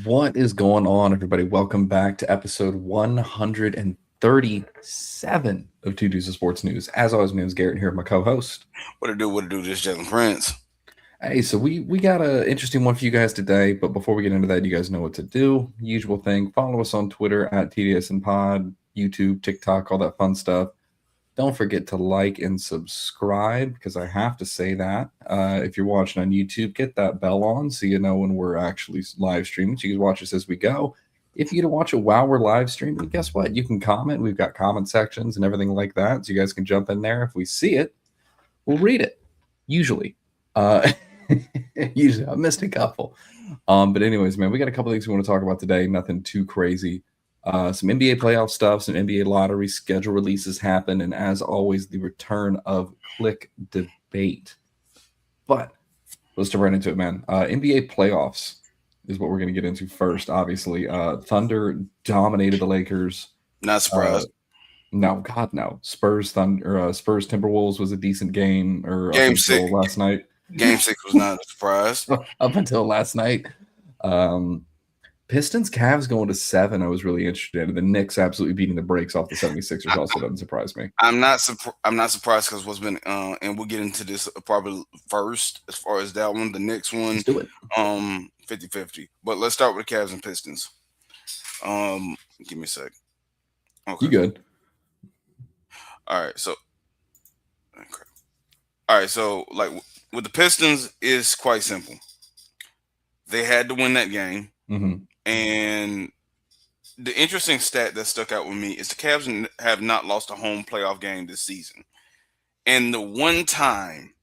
What is going on, everybody? Welcome back to episode 137 of Two Deuces Sports News. As always, my name is Garrett here, my co-host. What to do? What to do? This Jalen Prince. Hey, so we got an interesting one for you guys today, but before we get into that, you guys know what to do. Usual thing, follow us on Twitter at TDSN Pod, YouTube, TikTok, all that fun stuff. Don't forget to like and subscribe because I have to say that. If you're watching on YouTube, get that bell on so you know when we're actually live streaming. So you can watch us as we go. If you get to watch it while we're live streaming, guess what? You can comment. We've got comment sections and everything like that. So you guys can jump in there. If we see it, we'll read it. Usually. Usually. I missed a couple. But anyways, man, we got a couple things we want to talk about today. Nothing too crazy. Some NBA playoff stuff, some NBA lottery schedule releases happen, and as always, the return of click debate. But let's jump right into it, man. NBA playoffs is what we're going to get into first, obviously. Thunder dominated the Lakers. Not surprised. No, God, no. Spurs Timberwolves was a decent game, or Game up until 6 last night. Game 6 was not a surprise. Up until last night. Pistons Cavs going to 7. I was really interested in. The Knicks absolutely beating the brakes off the 76ers also doesn't surprise me. I'm not surprised because what's been and we'll get into this probably first as far as that one. The next one, Let's do it. 50-50. But let's start with the Cavs and Pistons. Give me a sec. Okay. You good? All right. So like with the Pistons is quite simple. They had to win that game. Mm-hmm. And the interesting stat that stuck out with me is the Cavs have not lost a home playoff game this season. And the one time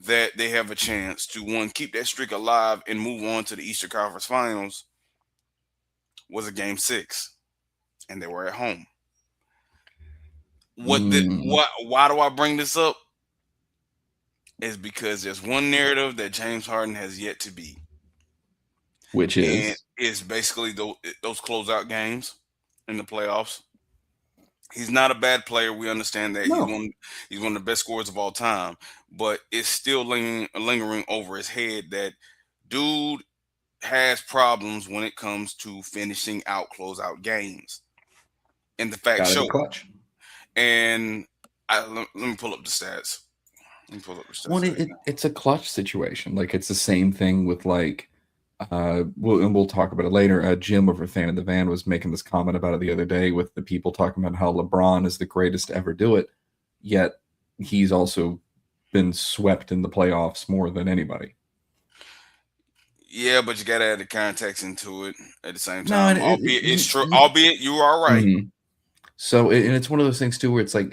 that they have a chance to, keep that streak alive and move on to the Eastern Conference Finals was a Game 6. And they were at home. Why do I bring this up? Is because there's one narrative that James Harden has yet to beat. Which is? And it's basically those closeout games in the playoffs. He's not a bad player. We understand that. No. He's one of the best scorers of all time. But it's still lingering over his head that dude has problems when it comes to finishing out closeout games. And the fact shows. And let me pull up the stats. Well, it's a clutch situation. Like, it's the same thing with, like, we'll talk about it later. Jim over Fan in the Van was making this comment about it the other day with the people talking about how LeBron is the greatest to ever do it, yet he's also been swept in the playoffs more than anybody. Yeah, but you got to add the context into it at the same time. No, it's true. Albeit you are right. Mm-hmm. So, and it's one of those things too, where it's like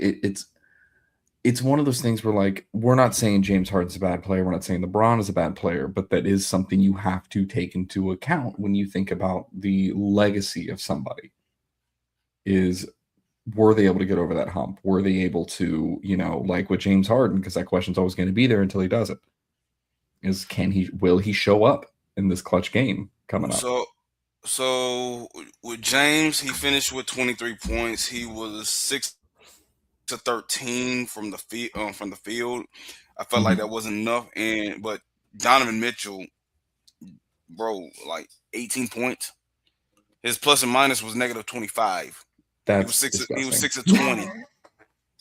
it's one of those things where, like, we're not saying James Harden's a bad player. We're not saying LeBron is a bad player, but that is something you have to take into account when you think about the legacy of somebody. Is, were they able to get over that hump? Were they able to, like with James Harden, because that question's always going to be there until he does it, is will he show up in this clutch game coming up? So with James, he finished with 23 points. He was 6-13 from the field. I felt like that wasn't enough. But Donovan Mitchell, bro, like 18 points. His plus and minus was negative 25. He was 6-20.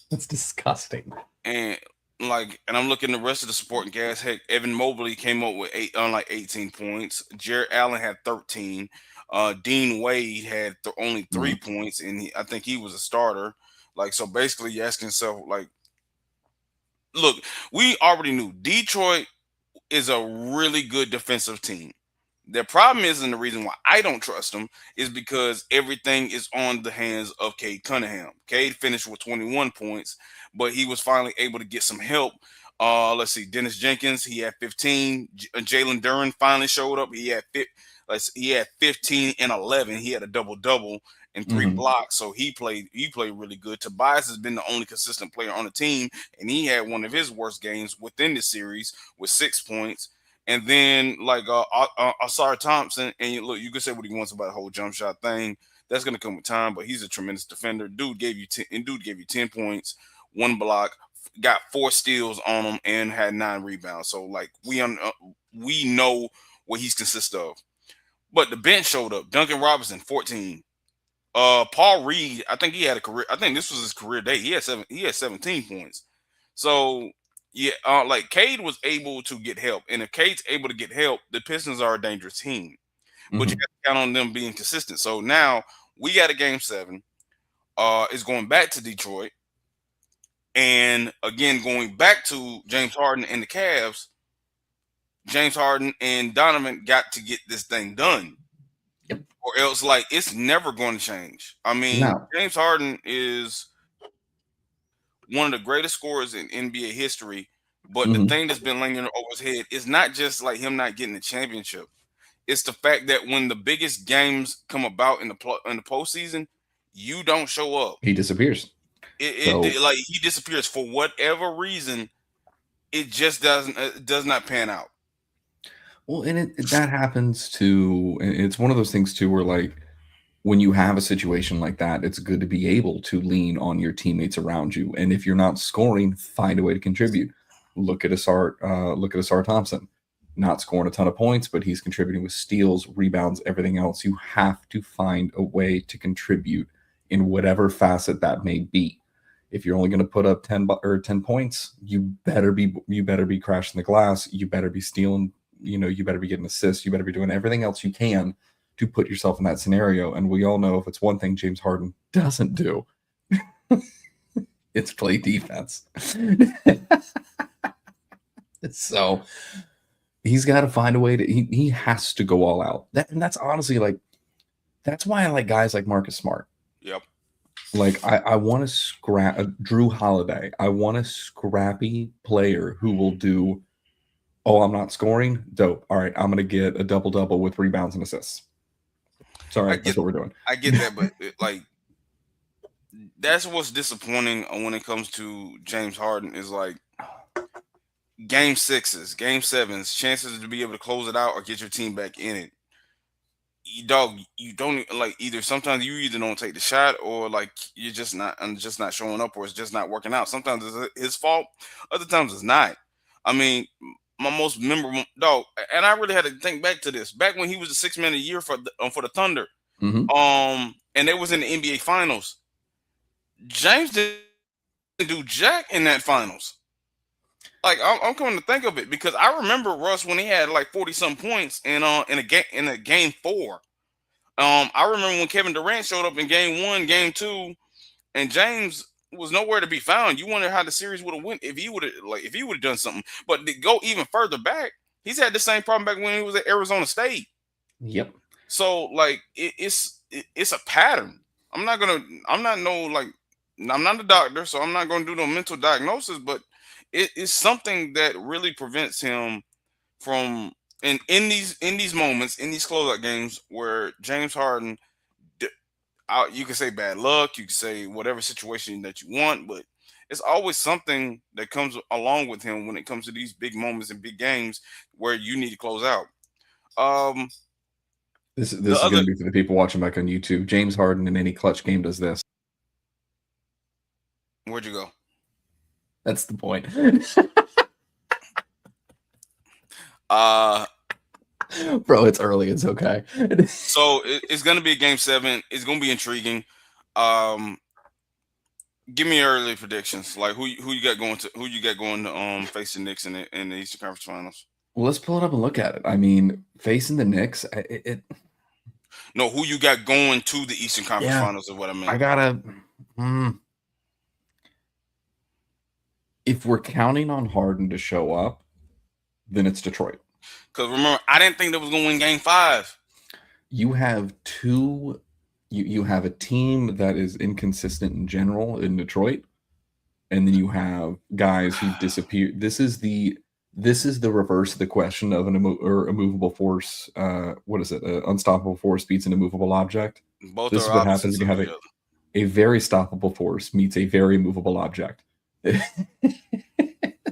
That's disgusting. And I'm looking at the rest of the supporting cast. Heck, Evan Mobley came up with 18 points. Jarrett Allen had 13. Dean Wade had only 3 points, and I think he was a starter. Like, so basically you're asking yourself, like, look, we already knew Detroit is a really good defensive team. The problem is, and the reason why I don't trust them is because everything is on the hands of Cade Cunningham. Cade finished with 21 points, but he was finally able to get some help. Let's see, Dennis Jenkins, he had 15. Jalen Duren finally showed up. He had 15 and 11. He had a double-double and 3 blocks, so he played really good. Tobias has been the only consistent player on the team, and he had one of his worst games within the series with 6 points. And then, like, Asar Thompson, and look, you can say what he wants about the whole jump shot thing. That's going to come with time, but he's a tremendous defender. Dude gave you 10 points, 1 block, got 4 steals on him, and had 9 rebounds. So, like, we know what he's consist of. But the bench showed up. Duncan Robinson, 14. Paul Reed, I think he had a career. I think this was his career day. He had 17 points. So yeah, like Cade was able to get help, and if Cade's able to get help, the Pistons are a dangerous team. But you Mhm. have to count on them being consistent. So now we got a game 7. It's going back to Detroit, and again going back to James Harden and the Cavs. James Harden and Donovan got to get this thing done. Yep. Or else, like, it's never going to change. I mean, No. James Harden is one of the greatest scorers in NBA history. But the Mhm. thing that's been lingering over his head is not just like him not getting the championship. It's the fact that when the biggest games come about in the postseason, you don't show up. He disappears. So Like he disappears for whatever reason. It just does not pan out. well, and that happens too. And it's one of those things too where like when you have a situation like that, it's good to be able to lean on your teammates around you. And if you're not scoring, find a way to contribute. Look at Asar Thompson. Not scoring a ton of points, but he's contributing with steals, rebounds, everything else. You have to find a way to contribute in whatever facet that may be. If you're only going to put up 10 points, you better be crashing the glass. You better be stealing. You better be getting assists. You better be doing everything else you can to put yourself in that scenario. And we all know if it's one thing James Harden doesn't do, it's play defense. So he's got to find a way to, he has to go all out. And that's honestly like, that's why I like guys like Marcus Smart. Yep. Like I want to scrap Drew Holiday. I want a scrappy player who will do, oh, I'm not scoring. Dope. All right. I'm going to get a double-double with rebounds and assists. Sorry, that's what we're doing. I get that, but like that's what's disappointing when it comes to James Harden is like game 6s, game 7s, chances to be able to close it out or get your team back in it. You don't like either. Sometimes you either don't take the shot or like you're just not. I'm just not showing up, or it's just not working out. Sometimes it's his fault. Other times it's not. I mean, my most memorable dog, and I really had to think back to this. Back when he was the 6th man of the year for the Thunder, Mm-hmm. and they was in the NBA Finals. James didn't do jack in that Finals. Like I'm coming to think of it because I remember Russ when he had like 40 some points in a game 4. I remember when Kevin Durant showed up in game 1, game 2, and James was nowhere to be found. You wonder how the series would have went if he would have done something. But to go even further back, he's had the same problem back when he was at Arizona State. Yep. So like it's a pattern. I'm not a doctor, so I'm not gonna do no mental diagnosis, but it's something that really prevents him from in these moments in these closeout games where James Harden, you can say bad luck, you can say whatever situation that you want, but it's always something that comes along with him when it comes to these big moments and big games where you need to close out. This is going to be for the people watching back on YouTube. James Harden in any clutch game does this. Where'd you go? That's the point. Bro, it's early. It's okay. So it's going to be a game 7. It's going to be intriguing. Give me early predictions. Like who you got going to face the Knicks in the Eastern Conference Finals. Well, let's pull it up and look at it. I mean, facing the Knicks, No, who you got going to the Eastern Conference Finals is what I mean. I gotta. If we're counting on Harden to show up, then it's Detroit. Because remember, I didn't think they was going to win Game 5. You have two. You have a team that is inconsistent in general in Detroit, and then you have guys who disappear. This is the reverse of the question of an immovable force. What is it? Unstoppable force beats an immovable object. Both this is what happens when you have a very stoppable force meets a very movable object.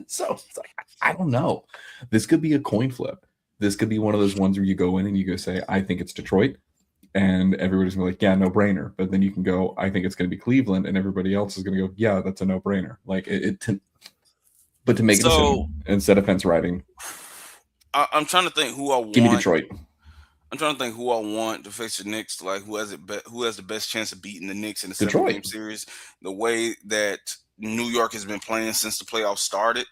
So it's like, I don't know. This could be a coin flip. This could be one of those ones where you go in and you go say, I think it's Detroit. And everybody's going to be like, yeah, no brainer. But then you can go, I think it's going to be Cleveland. And everybody else is going to go, yeah, that's a no brainer. Like but to make a decision instead of fence riding. I'm trying to think who I want. Give me Detroit. I'm trying to think who I want to face the Knicks. Like who has the best chance of beating the Knicks in a seven Detroit. game series? The way that New York has been playing since the playoffs started.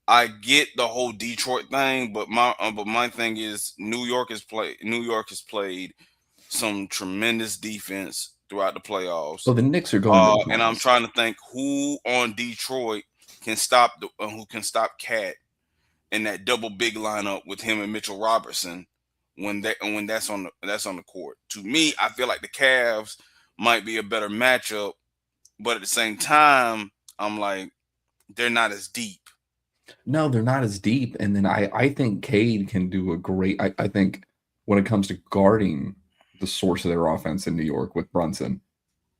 I get the whole Detroit thing, but my thing is New York has played some tremendous defense throughout the playoffs. So the Knicks are going to the And I'm finals. trying to think who on Detroit can stop who can stop Cat in that double big lineup with him and Mitchell Robertson when that's on the court. To me, I feel like the Cavs might be a better matchup, but at the same time, I'm like they're not as deep. No, they're not as deep. And then I think Cade can do a great. I think when it comes to guarding the source of their offense in New York with Brunson,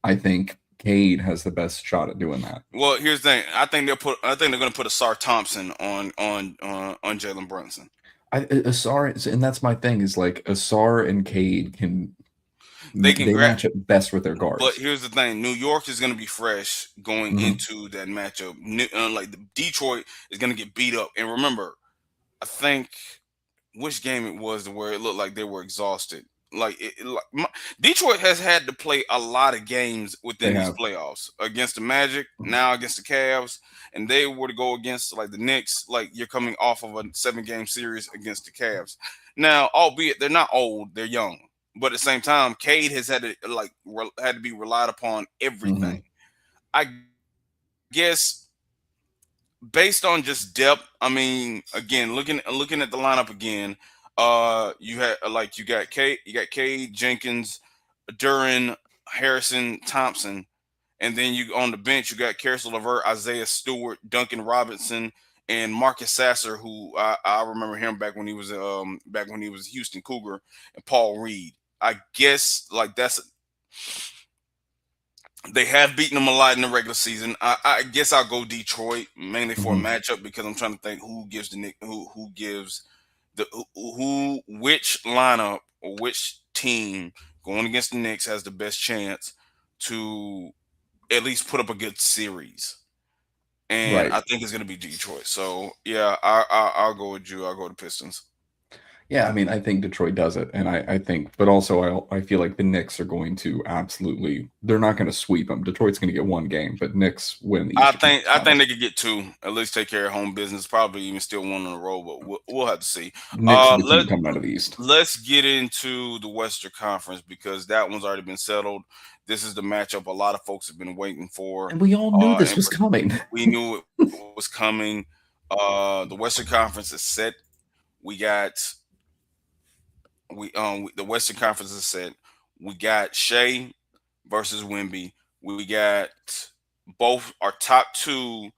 I think Cade has the best shot at doing that. Well, here's the thing. I think they're going to put Asar Thompson on Jalen Brunson. Asar, and that's my thing is like Asar and Cade They can they grab. match up best with their But guards. here's the thing: New York is going to be fresh going Hmm. into that matchup. Like Detroit is going to get beat up. And remember, I think which game it was to where it looked like they were exhausted. Detroit has had to play a lot of games They within these have. playoffs against the Magic, now against the Cavs, and they were to go against like the Knicks. Like you're coming off of a 7 game series against the Cavs. Now, albeit they're not old, they're young, but at the same time, Cade has had to had to be relied upon everything. Hmm. I guess based on just depth, I mean, again, looking at the lineup again, you got Cade, Jenkins, Duran, Harrison, Thompson, and then you on the bench you got Caris LeVert, Isaiah Stewart, Duncan Robinson, and Marcus Sasser, who I remember him back when he was Houston Cougar, and Paul Reed. I guess like that's they have beaten them a lot in the regular season. I guess I'll go Detroit mainly for a Hmm. matchup because I'm trying to think who gives the Nick who gives the which lineup or which team going against the Knicks has the best chance to at least put up a good series. And Right. I think it's going to be Detroit. So yeah, I'll go with you. I'll go to Pistons. Yeah, I mean, I think Detroit does it, and I think, but also I feel like the Knicks are going to absolutely. They're not going to sweep them. Detroit's going to get one game, but Knicks win the Eastern Conference I think Finals. they could get two, at least take care of home business. Probably even still one in a row, but we'll have to see. Knicks are the Let team coming out of the East, let's get into the Western Conference because that one's already been settled. This is the matchup a lot of folks have been waiting for. and we all knew this And was coming. we knew it was coming. The Western Conference is set. We got the Western Conference is set. We got Shea versus Wimby. We got both our top two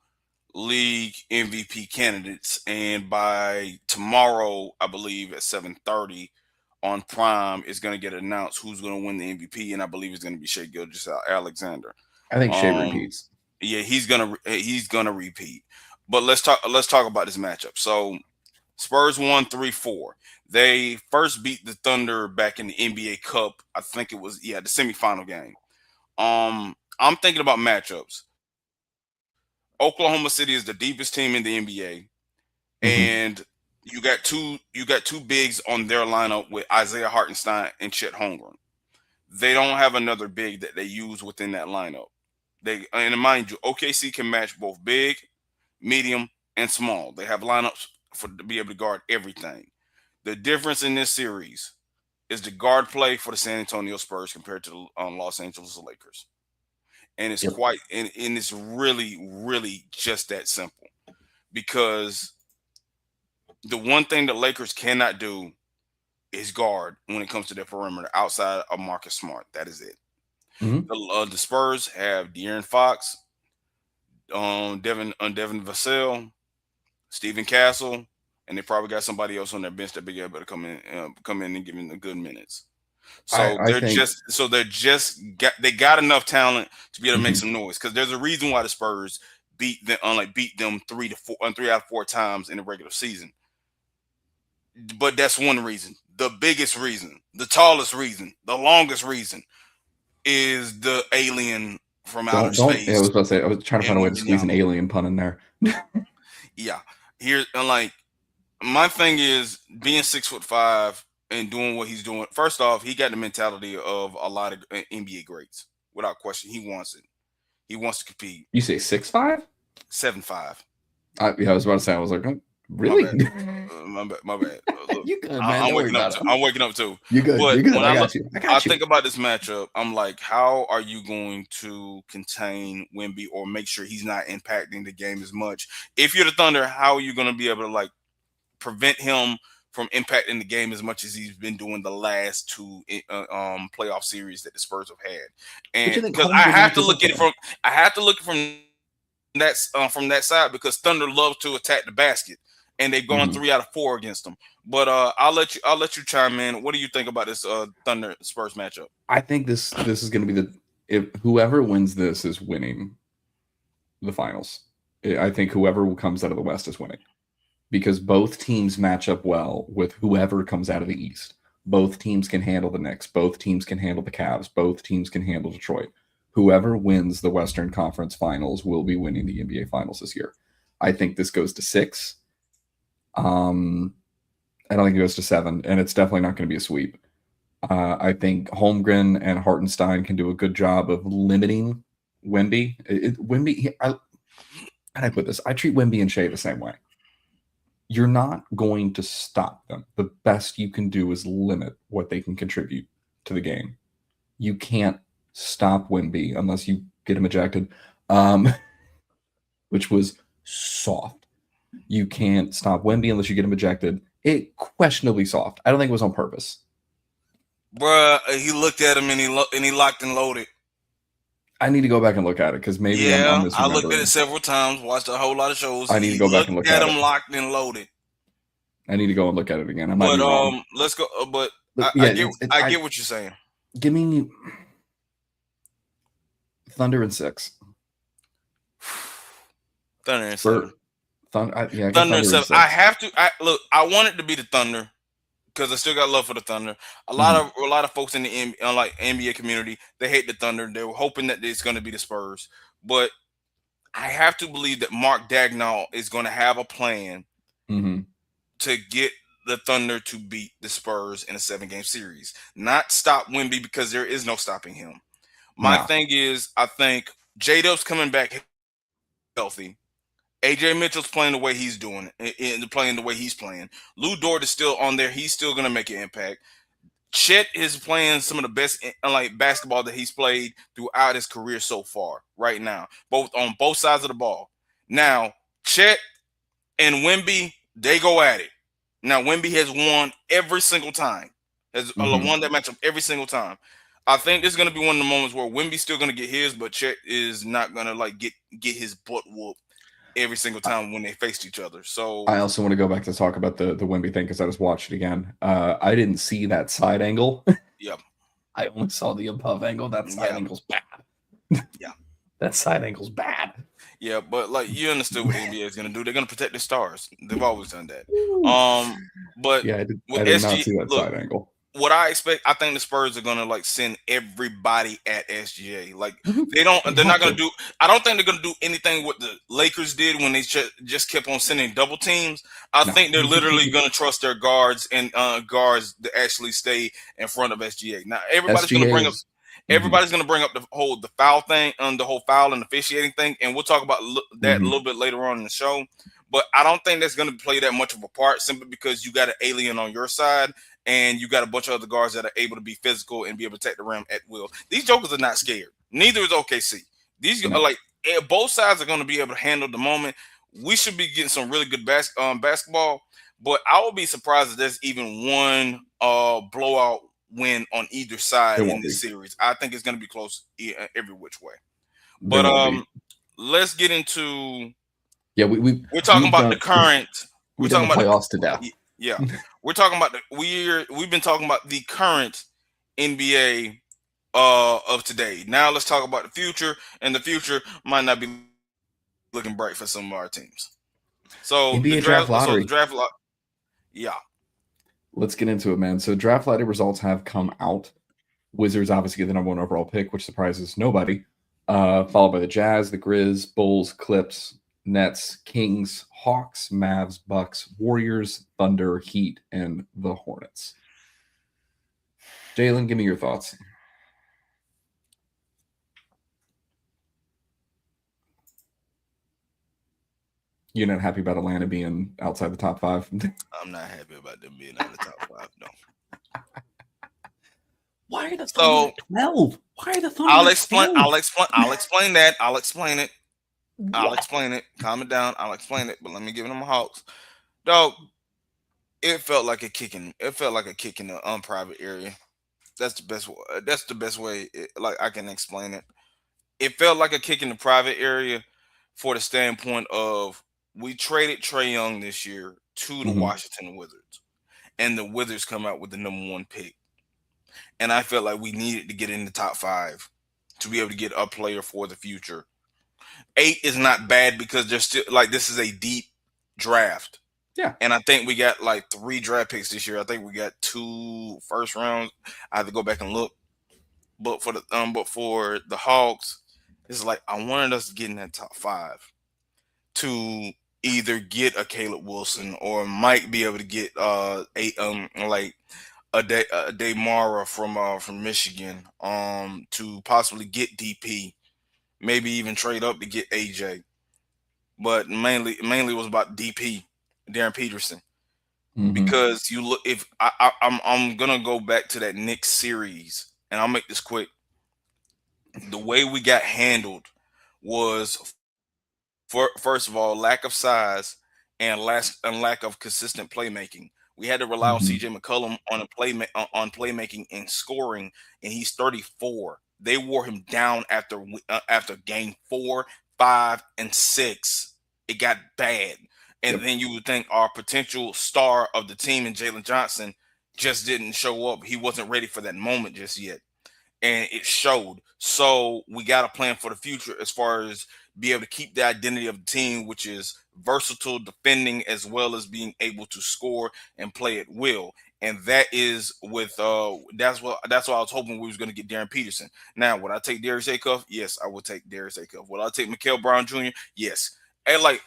league MVP candidates, and by tomorrow, I believe at 7:30 on Prime, is going to get announced who's going to win the MVP, and I believe it's going to be Shea Gilgeous Alexander. I think Shea Um, repeats. yeah, he's gonna repeat. But let's talk about this matchup. So Spurs won 3-4. They first beat the Thunder back in the NBA Cup. I think it was the semifinal game. I'm thinking about matchups. Oklahoma City is the deepest team in the NBA, Hmm. and you got two bigs on their lineup with Isaiah Hartenstein and Chet Holmgren. They don't have another big that they use within that lineup. And mind you, OKC can match both big, medium, and small. They have lineups for to be able to guard everything. The difference in this series is the guard play for the San Antonio Spurs compared to the Los Angeles Lakers, and Yep. and it's really just that simple because the one thing the Lakers cannot do is guard when it comes to their perimeter outside of Marcus Smart. That is it. Hmm. The Spurs have De'Aaron Fox, Devin Vassell, Stephen Castle, and they probably got somebody else on their bench that be able to come in and give them the good minutes. I think. They're just they got enough talent to be able to make Mhm. some noise because there's a reason why the Spurs beat them 3 out of 4 times in the regular season. But that's one reason. The biggest reason, the tallest reason, the longest reason is the alien from outer Don't. Yeah, I space was about to say. I was trying to find and a way to squeeze an Wembanyama. alien pun in there. Yeah. Here, like my thing is being 6'5", and doing what he's doing. First off, he got the mentality of a lot of NBA greats, without question. He wants it. He wants to compete. You say 6'5"? 7'5". Yeah, I was about to say. I was like, oh, My really? bad. My bad. Look, You good, man? I'm Don't worry waking up. about it. I'm waking up too. You good? But You good? when I I look, got you. I I got you. think about this matchup. I'm like, how are you going to contain Wemby or make sure he's not impacting the game as much? If you're the Thunder, how are you going to be able to like prevent him from impacting the game as much as he's been doing the last two playoff series that the Spurs have had? But And you think because I Holmgren have to matches look up at with it him? from that side because Thunder love to attack the basket, and they've gone 3 out of 4 against them. But I'll let you chime in. What do you think about this Thunder Spurs matchup? I think this is going to be if whoever wins this is winning the finals. I think whoever comes out of the West is winning because both teams match up well with whoever comes out of the East. Both teams can handle the Knicks. Both teams can handle the Cavs. Both teams can handle Detroit. Whoever wins the Western Conference Finals will be winning the NBA Finals this year. I think this goes to 6. I don't think it goes to 7, and it's definitely not going to be a sweep. I think Holmgren and Hartenstein can do a good job of limiting Wemby. How do I put this? I treat Wemby and Shea the same way. You're not going to stop them. The best you can do is limit what they can contribute to the game. You can't stop Wemby unless you get him ejected, which was soft. You can't stop Wemby unless you get him ejected. It questionably soft. I don't think it was on purpose. Bruh, he looked at him and he locked and loaded. I need to go back and look at it because maybe I'm misremembering. I looked at it several times, watched a whole lot of shows. I need to go back and look at it. Locked and loaded. I need to go and look at it again. I might be wrong. Let's go. But I get what you're saying. Give me Thunder and 6. Thunder and 7. Thunder and 7. I have to. I want it to be the Thunder because I still got love for the Thunder. A lot of folks in the NBA community, they hate the Thunder. They were hoping that it's going to be the Spurs, but I have to believe that Mark Daigneault is going to have a plan to get the Thunder to beat the Spurs in a 7-game series, not stop Wemby because there is no stopping him. My thing is, I think J-Dub's coming back healthy. AJ Mitchell's playing the way he's doing and playing the way he's playing. Lou Dort is still on there. He's still going to make an impact. Chet is playing some of the best basketball that he's played throughout his career so far right now, on both sides of the ball. Now, Chet and Wemby, they go at it. Now, Wemby has won every single time. Has won that matchup every single time. I think this is going to be one of the moments where Wemby's still going to get his, but Chet is not going to get his butt whooped every single time when they faced each other. So I also want to go back to talk about the Wemby thing because I just watched it again. I didn't see that side angle. Yeah. I only saw the above angle. That side angle's bad. Yeah. That side angle's bad. Yeah, but you understood what the NBA is going to do. They're going to protect the stars. They've always done that. But yeah, I did not see that side angle. What I expect, I think the Spurs are gonna send everybody at SGA. They're not gonna do. I don't think they're gonna do anything what the Lakers did when they just kept on sending double teams. I think they're literally gonna trust their guards and guards to actually stay in front of SGA. Now everybody's gonna bring up. Everybody's going to bring up the foul thing, the whole foul and officiating thing, and we'll talk about that a little bit later on in the show. But I don't think that's going to play that much of a part simply because you got an alien on your side and you got a bunch of other guards that are able to be physical and be able to take the rim at will. These jokers are not scared. Neither is OKC. These are both sides are going to be able to handle the moment. We should be getting some really good basketball, but I will be surprised if there's even one blowout win on either side in this series. I think it's going to be close every which way. But let's get into we're talking about the current. We're talking about playoffs to death. Yeah, we're talking about we've been talking about the current NBA of today. Now let's talk about the future, and the future might not be looking bright for some of our teams. So NBA draft lottery. Yeah. Let's get into it, man. So draft lottery results have come out. Wizards obviously get the number 1 overall pick, which surprises nobody. Followed by the Jazz, the Grizz, Bulls, Clips, Nets, Kings, Hawks, Mavs, Bucks, Warriors, Thunder, Heat, and the Hornets. Jalen, give me your thoughts. You're not happy about Atlanta being outside the top 5? I'm not happy about them being out of the top 5. No. Why are the Thunder So at 12? Why are the Thunder I'll at explain. 12? I'll explain. I'll explain that. I'll explain it. I'll What? explain it. Calm it down. I'll explain it. But let me give them a Hawks. Dog. It felt like a kick in. It felt like a kick in the unprivate area. That's the best. That's the best way. Like I can explain it. It felt like a kick in the private area, for the standpoint of we traded Trey Young this year to the Mm-hmm. Washington Wizards, and the Wizards come out with the #1 pick, and I felt like we needed to get in the top 5 to be able to get a player for the future. 8 is not bad because there's still like this is a deep draft. Yeah. And I think we got like 3 draft picks this year. I think we got 2 first rounds. I have to go back and look. But for the Hawks, it's like I wanted us to get in that top 5 to either get a Caleb Wilson or might be able to get a Damara from Michigan to possibly get DP, maybe even trade up to get AJ. But mainly was about DP, Darren Peterson. Mm-hmm. Because you look, if I'm gonna go back to that Knicks series, and I'll make this quick. The way we got handled was, first of all, lack of size and lack of consistent playmaking. We had to rely on Mm-hmm. CJ McCollum on playmaking and scoring, and he's 34. They wore him down after game 4, 5, and 6. It got bad. And Yep. then you would think our potential star of the team in Jalen Johnson just didn't show up. He wasn't ready for that moment just yet. And it showed. So we got a plan for the future as far as be able to keep the identity of the team, which is versatile defending as well as being able to score and play at will. And that is with that's what I was hoping we was going to get Darren Peterson. Now, would I take Darius Acuff? Yes, I would take Darius Acuff. Would I take Mikael Brown Jr.? Yes. And like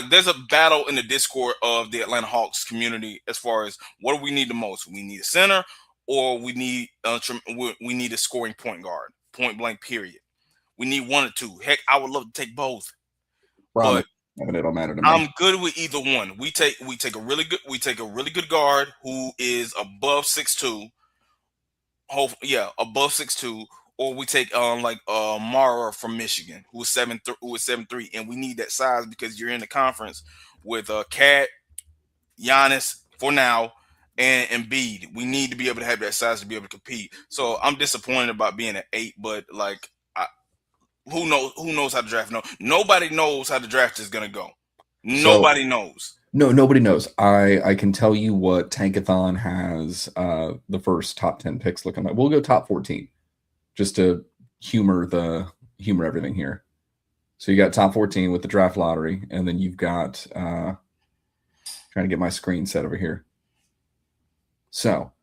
there's a battle in the Discord of the Atlanta Hawks community as far as what do we need the most? We need a center, or we need a scoring point guard, point blank. Period. We need one or two. Heck, I would love to take both, but it don't matter to me. I'm good with either one. We take a really good guard who is above 6'2", above 6'2", or we take Mara from Michigan who is 7'3", and we need that size because you're in the conference with Cat, Giannis for now, and Embiid. We need to be able to have that size to be able to compete. So I'm disappointed about being at 8, but like, who knows how the draft? No, nobody knows how the draft is gonna go. Nobody knows. No, nobody knows. I can tell you what Tankathon has the first top 10 picks looking like. We'll go top 14 just to humor everything here. So you got top 14 with the draft lottery, and then you've got trying to get my screen set over here. So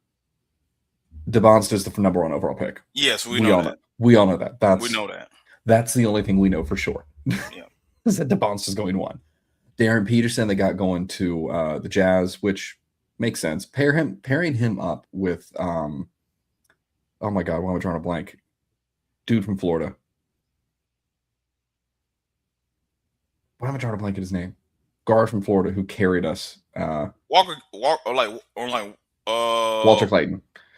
DeBonsta's the #1 overall pick. Yes, we know that. We all know that. We know that. That's the only thing we know for sure. Yeah. Is that DeBonsta's going 1. Darren Peterson, they got going to the Jazz, which makes sense. Pairing him up with oh my God, why am I drawing a blank? Dude from Florida. Why am I drawing a blank at his name? Guard from Florida who carried us. Walter Clayton.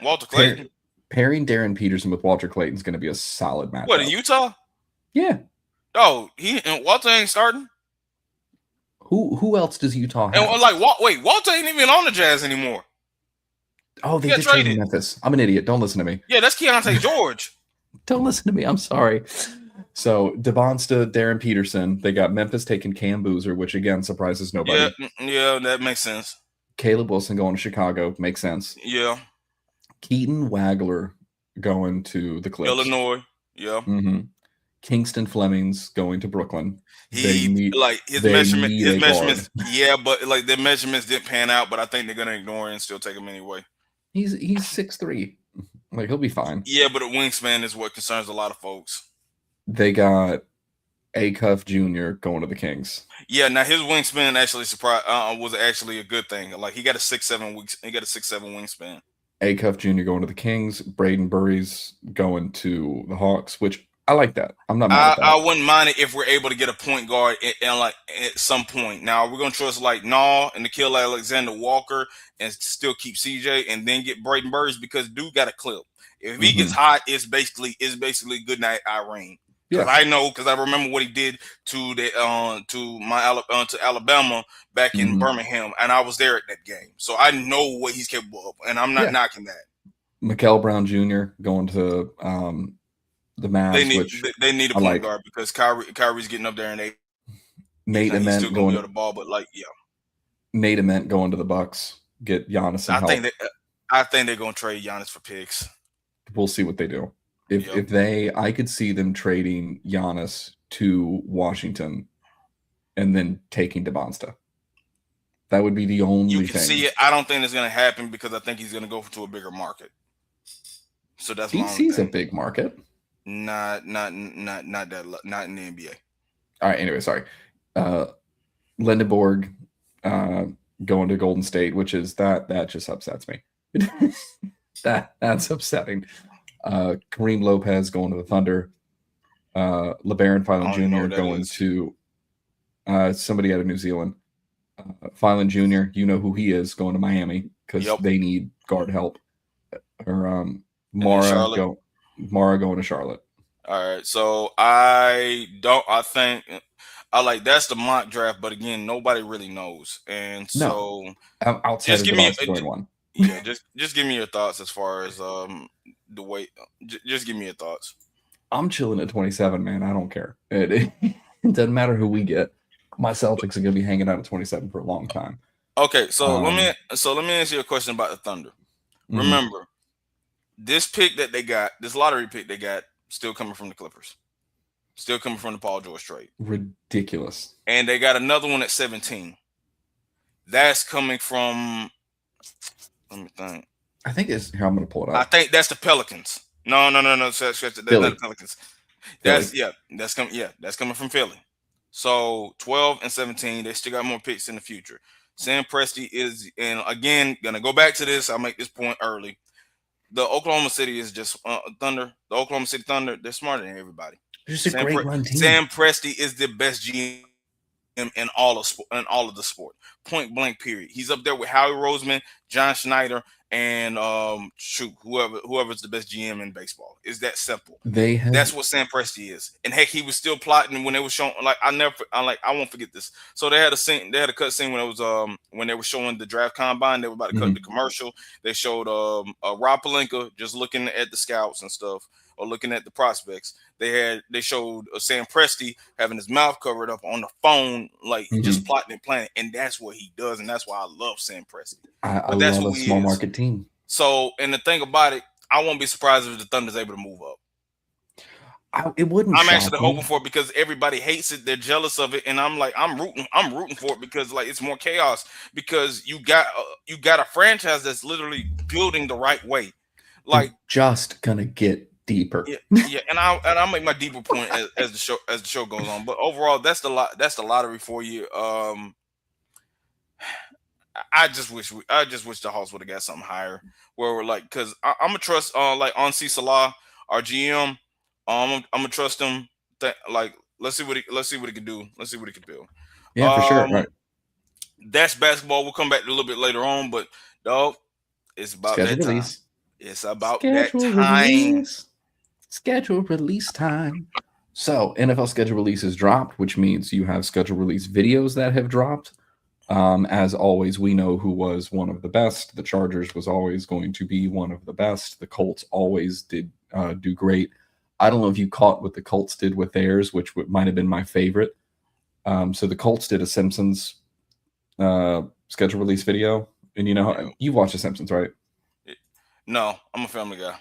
Walter Clayton. Pairing Darren Peterson with Walter Clayton is going to be a solid matchup. What, in Utah? Yeah. Oh, Walter ain't starting. Who else does Utah have? And Walter ain't even on the Jazz anymore. Oh, they did trade in Memphis. I'm an idiot. Don't listen to me. Yeah, that's Keontae George. Don't listen to me. I'm sorry. So DeBonsta, Darren Peterson. They got Memphis taking Cam Boozer, which again surprises nobody. Yeah, that makes sense. Caleb Wilson going to Chicago makes sense. Yeah. Keaton Wagler going to the Clips. Illinois. Yeah. Mm-hmm. Kingston Fleming's going to Brooklyn. His measurements. Yeah, but like their measurements didn't pan out. But I think they're gonna ignore it and still take him anyway. He's 6'3". Like he'll be fine. Yeah, but a wingspan is what concerns a lot of folks. They got Acuff Jr. going to the Kings. Yeah, now his wingspan actually was actually a good thing. Like he got a 6'7" wingspan. Acuff Jr. going to the Kings, Braden Burry's going to the Hawks, which I like that. I'm not mad at I that. wouldn't mind it if we're able to get a point guard and like at some point. Now we're gonna trust like Nah and Nikhil Alexander Walker and still keep CJ and then get Braden Burris because dude got a clip. If he gets hot, it's basically good night Irene. Because Yeah. I remember what he did to to Alabama back in Birmingham, and I was there at that game, so I know what he's capable of, and I'm not knocking that. Mikael Brown Jr. going to the Mavs, they need a point guard because Kyrie's getting up there and Nate Ament still gonna be on the ball, but Nate Ament going to the Bucks, get Giannis some help. I think they're gonna trade Giannis for picks. We'll see what they do. I could see them trading Giannis to Washington and then taking DeBonsta. That would be the only thing. You can see it. I don't think it's going to happen because I think he's going to go to a bigger market. So that's DC's a big market. Not in the NBA. All right. Anyway, sorry. Lindenborg going to Golden State, which is that just upsets me. That's upsetting. Kareem Lopez going to the Thunder. LeBaron Filan Jr. going to somebody out of New Zealand. Filan Jr., you know who he is, going to Miami because they need guard help. Or Mara going to Charlotte. All right, so that's the mock draft, but again, nobody really knows, and so outside just of give me one. Yeah, just give me your thoughts as far as the way. Just give me your thoughts. I'm chilling at 27, man. I don't care. It doesn't matter who we get. My Celtics are going to be hanging out at 27 for a long time. Okay, so let me ask you a question about the Thunder. Remember, this pick that they got, this lottery pick they got, still coming from the Clippers, still coming from the Paul George trade. Ridiculous. And they got another one at 17. That's coming from. Let me think. I think it's here. I'm going to pull it up. I think that's the Pelicans. No. That's not the Pelicans. That's coming from Philly. So 12 and 17, they still got more picks in the future. Sam Presti is, and again, gonna go back to this. I'll make this point early. The Oklahoma City is just Thunder. The Oklahoma City Thunder, they're smarter than everybody. Just a great run team. Sam Presti is the best GM in all of the sport. Point blank. Period. He's up there with Howie Roseman, John Schneider, and whoever's the best GM in baseball. Is that simple? That's what Sam Presti is. And heck, he was still plotting when they were showing. Like I won't forget this. So they had a cut scene when it was when they were showing the draft combine. They were about to cut the commercial. They showed Rob Pelinka just looking at the scouts and stuff, or looking at the prospects. They showed Sam Presti having his mouth covered up on the phone, like just plotting and planning, and that's what he does, and that's why I love Sam Presti. I love a small market team. So, and the thing about it, I won't be surprised if the Thunder's able to move up. It wouldn't. I'm actually hoping for it because everybody hates it. They're jealous of it, and I'm rooting for it because like it's more chaos. Because you got a franchise that's literally building the right way. Like just gonna get deeper. Yeah, and I'll make my deeper point as the show goes on. But overall, that's the lottery for you. I just wish the Hawks would have got something higher. Where we're like, because I'm gonna trust like Ansi Salah, our GM. I'm gonna trust him. Let's see what he can do. Let's see what he can build. Yeah, for sure. Right. That's basketball. We'll come back to a little bit later on, but dog, it's about Schedule that release. Time. It's about that time. Schedule release time. So NFL schedule releases dropped, which means you have schedule release videos that have dropped. As always, we know who was one of the best. The Chargers was always going to be one of the best. The Colts always did do great. I don't know if you caught what the Colts did with theirs, which might have been my favorite. So the Colts did a Simpsons schedule release video. And you watch The Simpsons, right? No, I'm a Family Guy.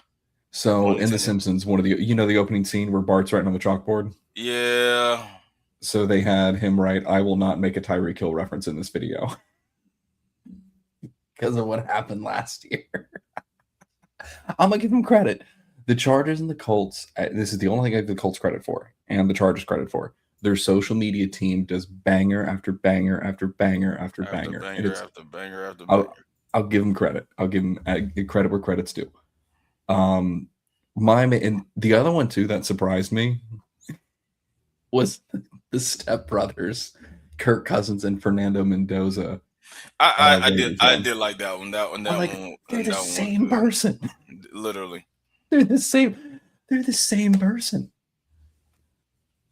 So in The Simpsons, one of the opening scene where Bart's writing on the chalkboard? Yeah. So they had him write, "I will not make a Tyreek Hill reference in this video." Because of what happened last year. I'm going to give him credit. The Chargers and the Colts, this is the only thing I give the Colts credit for, and the Chargers credit for. Their social media team does banger after banger after banger after banger. After banger after banger. I'll give him credit. I'll give him credit where credit's due. And the other one too that surprised me was the stepbrothers, Kirk Cousins and Fernando Mendoza. I Rangers did like that one. That I'm like, one. they're the That same one. person. Literally. They're the same. They're the same person.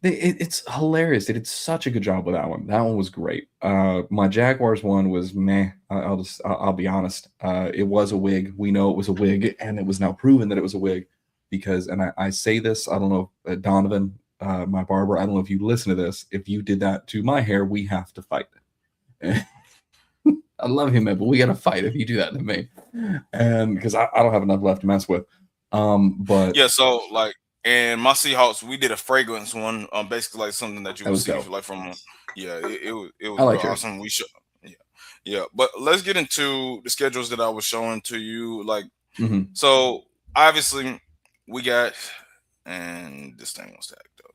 It's hilarious. They did such a good job with that one. That one was great. My Jaguars one was meh. I'll be honest. It was a wig. We know it was a wig, and it was now proven that it was a wig because, and I say this, I don't know, Donovan, my barber, I don't know if you listen to this. If you did that to my hair, we have to fight. I love you, man, but we got to fight if you do that to me, and because I don't have enough left to mess with. But yeah, so like, and my Seahawks, we did a fragrance one, basically like something that you would see like from, it was real awesome. We should, yeah. But let's get into the schedules that I was showing to you. Like, so obviously we got, and this thing was tagged up.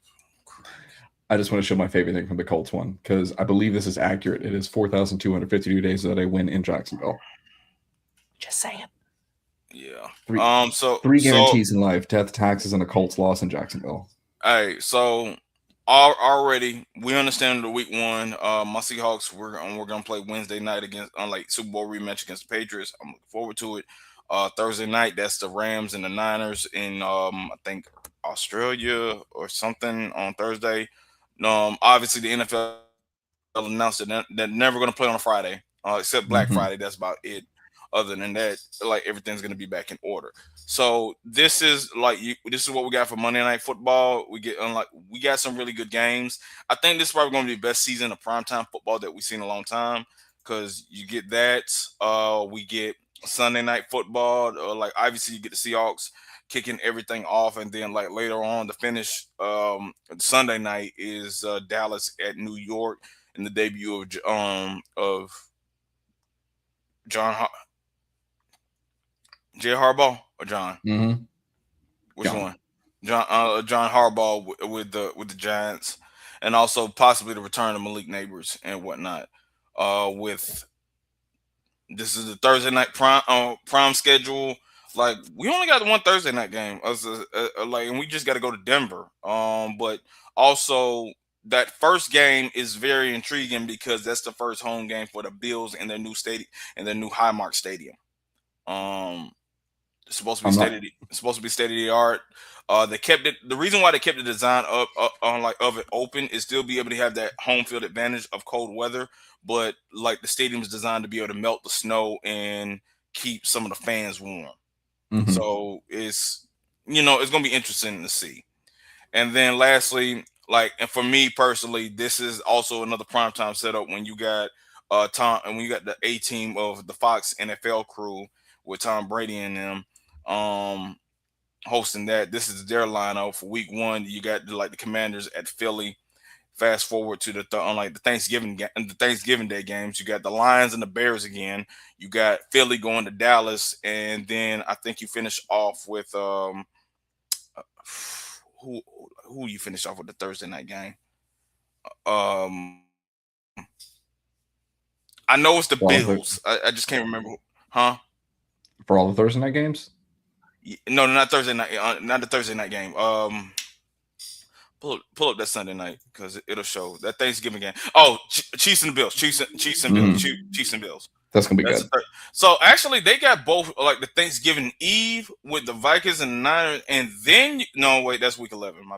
I just want to show my favorite thing from the Colts one because I believe this is accurate. It is 4,252 days that I win in Jacksonville. Just saying. Yeah. Three guarantees in life: death, taxes, and a Colts loss in Jacksonville. Hey, so already we understand the week one. My Seahawks, we're gonna play Wednesday night against like Super Bowl rematch against the Patriots. I'm looking forward to it. Thursday night, that's the Rams and the Niners in I think Australia or something on Thursday. Obviously the NFL announced that they're never going to play on a Friday, except Black Friday. That's about it. Other than that, like everything's going to be back in order. So this is this is what we got for Monday Night Football. We got some really good games. I think this is probably going to be the best season of primetime football that we've seen in a long time because you get that. We get Sunday Night Football. Like obviously you get the Seahawks kicking everything off, and then like later on the finish Sunday night is Dallas at New York in the debut of Jay Harbaugh or John. Which one? John Harbaugh with the Giants, and also possibly the return of Malik Neighbors and whatnot. With this is the Thursday night prime schedule. Like we only got one Thursday night game, and we just got to go to Denver. But also that first game is very intriguing because that's the first home game for the Bills in their new stadium, in their new Highmark Stadium. It's supposed to be state of the art. They kept it. The reason why they kept the design of it open is still be able to have that home field advantage of cold weather, but like the stadium is designed to be able to melt the snow and keep some of the fans warm. So it's it's gonna be interesting to see. And then lastly, and for me personally, this is also another primetime setup when you got Tom and when you got the A team of the Fox NFL crew with Tom Brady and them hosting that. This is their lineup for week one. You got the Commanders at Philly. Fast forward to the Thanksgiving Day games. You got the Lions and the Bears again. You got Philly going to Dallas, and then I think you finish off with who you finish off with the Thursday night game. I know it's the Bills. I just can't remember. Huh? For all the Thursday night games? No, not Thursday night. Not the Thursday night game. Pull up that Sunday night because it'll show that Thanksgiving game. Oh, Chiefs and Bills. Chiefs and Bills. Chiefs and Bills. That's gonna be good. So actually, they got both like the Thanksgiving Eve with the Vikings and the Niners, and then no, wait, that's week 11. My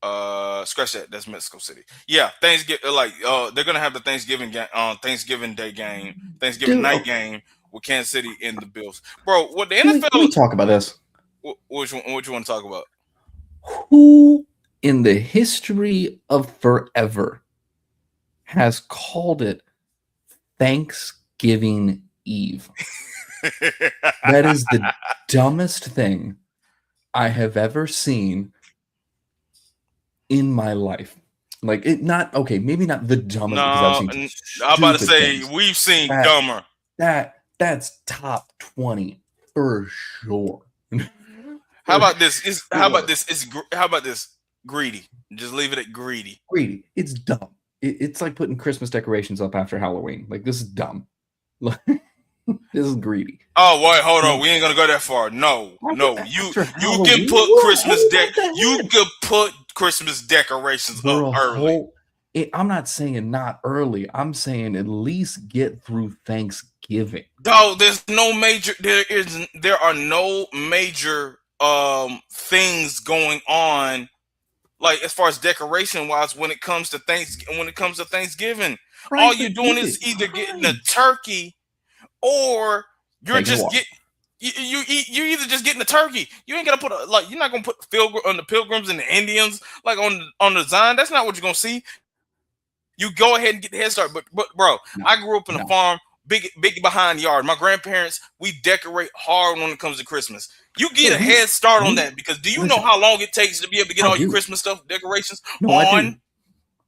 bad. Scratch that. That's Mexico City. Yeah, Thanksgiving. They're gonna have the Thanksgiving game, Thanksgiving Day game, Thanksgiving night game with Kansas City and the Bills. Bro, what the NFL? Can we talk about this? Which one you want to talk about? Who in the history of forever has called it Thanksgiving Eve? That is the dumbest thing I have ever seen in my life. Like maybe not the dumbest. No, I'm about to say we've seen dumber. That's top 20 for sure. How about this? How about this? Greedy. Just leave it at greedy. It's dumb. It's like putting Christmas decorations up after Halloween. Like this is dumb. This is greedy. Oh wait, hold on. We ain't gonna go that far. No. You can put Christmas decorations up early. I'm not saying not early. I'm saying at least get through Thanksgiving. No, there are no major things going on, like as far as decoration wise when it comes to Thanksgiving. Right, all you're doing is either getting a turkey or you're just getting you're either just getting a turkey. You ain't gonna put you're not gonna put the Pilgrims and the Indians like on the sign. That's not what you're gonna see. You go ahead and get the head start. But bro, I grew up in a farm, big behind yard. My grandparents, we decorate hard when it comes to Christmas. You get a head start on that because do you know how long it takes to be able to get all your Christmas stuff, decorations on?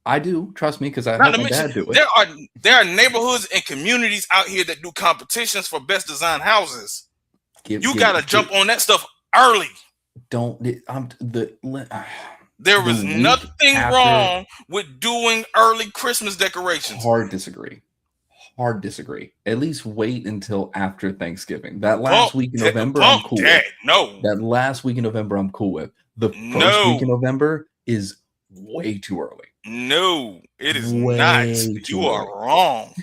I do. Trust me, because I helped my dad do it. There are neighborhoods and communities out here that do competitions for best design houses. You gotta jump on that stuff early. There was nothing wrong with doing early Christmas decorations. Hard disagree. At least wait until after Thanksgiving. That last week in November, I'm cool with. No. That last week in November, I'm cool with. The first week in November is way too early. No, it is not. You are wrong.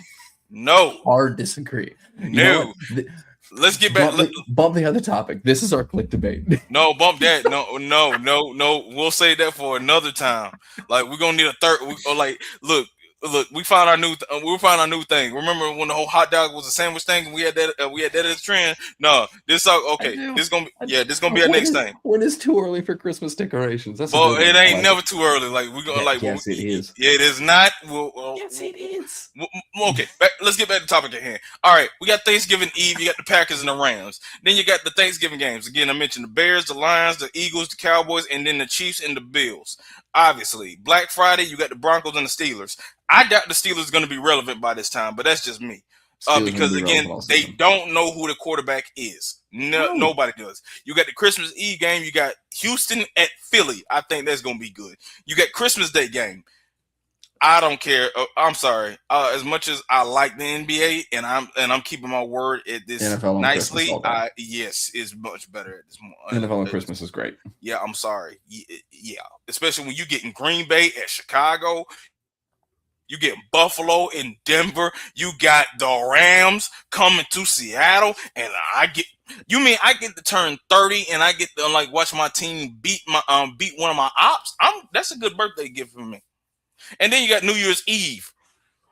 No. Hard disagree. No. Let's get back. Bump the other topic. This is our click debate. No, bump that. No. We'll save that for another time. Like we're gonna need a third. Look, we found our new thing. Remember when the whole hot dog was a sandwich thing? We had that as a trend. No, this is gonna be our next thing. When it's too early for Christmas decorations? It ain't never too early. Like we're gonna Yes, it is. Yeah, it is not. Yes, it is. Okay, let's get back to the topic at hand. All right, we got Thanksgiving Eve. You got the Packers and the Rams. Then you got the Thanksgiving games. Again, I mentioned the Bears, the Lions, the Eagles, the Cowboys, and then the Chiefs and the Bills. Obviously, Black Friday, you got the Broncos and the Steelers. I doubt the Steelers are going to be relevant by this time, but that's just me. Because, again, they don't know who the quarterback is. Nobody does. You got the Christmas Eve game. You got Houston at Philly. I think that's going to be good. You got Christmas Day game. I don't care. I'm sorry. As much as I like the NBA and I'm keeping my word at this NFL nicely, yes, it's much better at this moment. NFL on Christmas is great. Yeah, I'm sorry. Yeah, especially when you get in Green Bay at Chicago. You get Buffalo in Denver. You got the Rams coming to Seattle, and I get to turn 30 and I get to watch my team beat one of my ops. That's a good birthday gift for me. And then you got New Year's Eve.